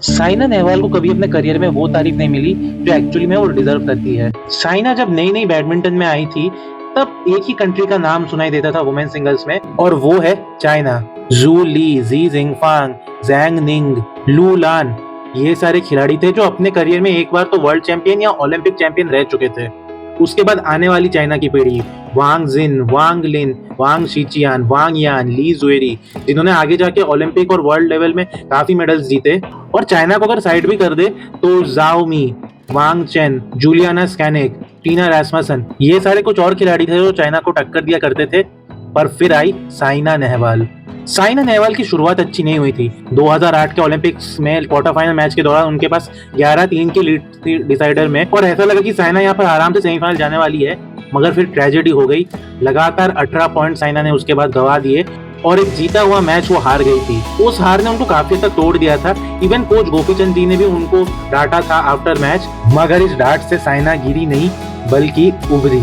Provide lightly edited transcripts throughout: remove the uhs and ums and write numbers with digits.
साइना नेहवाल को कभी अपने करियर में वो तारीफ नहीं मिली जो एक्चुअली में वो डिजर्व करती है। साइना जब नई नई बैडमिंटन में आई थी तब एक ही कंट्री का नाम सुनाई देता था वुमेन सिंगल्स में, और वो है चाइना। जू ली, जी जिंगफांग, जैंग निंग, लू लान, ये सारे खिलाड़ी थे जो अपने करियर में एक बार तो वर्ल्ड चैंपियन या ओलंपिक चैंपियन रह चुके थे। उसके बाद आने वाली चाइना की पीढ़ी, वांग जिन, वांग लिन, वांग शीचियान, वांग यान, ली जुएरी, जिन्होंने आगे जाके ओलंपिक और वर्ल्ड लेवल में काफी मेडल्स जीते। और चाइना को अगर साइड भी कर दे तो जाओ मी, वांग चेन, जूलियाना स्कैनिक, टीना रैस्मसन, ये सारे कुछ और खिलाड़ी थे जो चाइना को टक्कर दिया करते थे। पर फिर आई साइना नेहवाल। साइना नेहवाल की शुरुआत अच्छी नहीं हुई थी। 2008 के ओलंपिक्स में क्वार्टर फाइनल मैच के दौरान उनके पास 11-3 की लीड थी डिसाइडर में, और ऐसा लगा कि साइना यहाँ पर आराम से सेमीफाइनल जाने वाली है। मगर फिर ट्रेजेडी हो गई। लगातार 18 पॉइंट साइना ने उसके बाद गंवा दिए और एक जीता हुआ मैच वो हार गई थी। उस हार ने उनको काफी तक तोड़ दिया था। इवन कोच गोपीचंद जी ने भी उनको डांटा था आफ्टर मैच, मगर इस डांट से साइना गिरी नहीं बल्कि उभरी।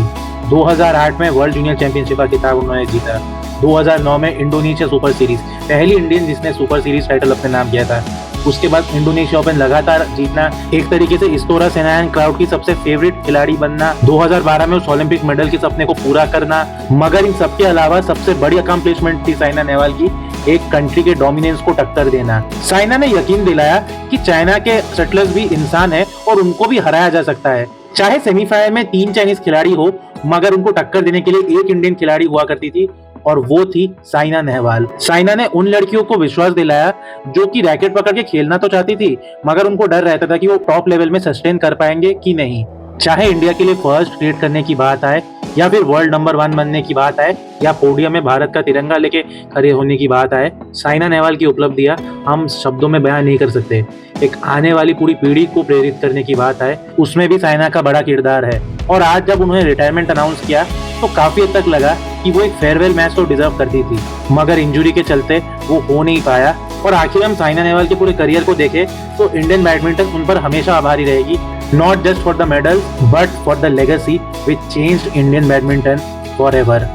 2008 में वर्ल्ड जूनियर चैंपियनशिप का खिताब उन्होंने जीता। 2009 में इंडोनेशिया सुपर सीरीज, पहली इंडियन जिसने सुपर सीरीज टाइटल अपने नाम किया था। उसके बाद इंडोनेशिया ओपन लगातार जीतना, एक तरीके से इस्तोरा सेनायन क्राउड की सबसे फेवरेट खिलाड़ी बनना, 2012 में उस ओलंपिक मेडल के सपने को पूरा करना। मगर इन सबके अलावा सबसे बड़ी अकम्पलिशमेंट थी साइना नेहवाल की, एक कंट्री के डोमिनेंस को टक्कर देना। साइना ने यकीन दिलाया कि चाइना के शटलर्स भी इंसान है और उनको भी हराया जा सकता है। चाहे सेमीफाइनल में 3 चाइनीज खिलाड़ी हो, मगर उनको टक्कर देने के लिए एक इंडियन खिलाड़ी हुआ करती थी, और वो थी साइना नेहवाल। साइना ने उन लड़कियों को विश्वास दिलाया जो कि रैकेट पकड़ के खेलना तो चाहती थी, मगर उनको डर रहता था कि वो टॉप लेवल में सस्टेन कर पाएंगे कि नहीं। चाहे इंडिया के लिए फर्स्ट क्रिएट करने की बात आए, या फिर वर्ल्ड नंबर 1 बनने की बात आए, या पोडियम में भारत का तिरंगा लेके खड़े होने की बात आए, साइना नेहवाल की उपलब्धियां हम शब्दों में बयान नहीं कर सकते। एक आने वाली पूरी पीढ़ी को प्रेरित करने की बात आए, उसमें भी साइना का बड़ा किरदार है। और आज जब उन्होंने रिटायरमेंट अनाउंस किया तो काफी हद तक लगा कि वो एक फेयरवेल मैच तो डिजर्व करती थी, मगर इंजरी के चलते वो हो नहीं पाया। और आखिर हम साइना नेहवाल के पूरे करियर को देखें तो इंडियन बैडमिंटन उन पर हमेशा आभारी रहेगी, not just for the medal but for the legacy which changed Indian badminton forever.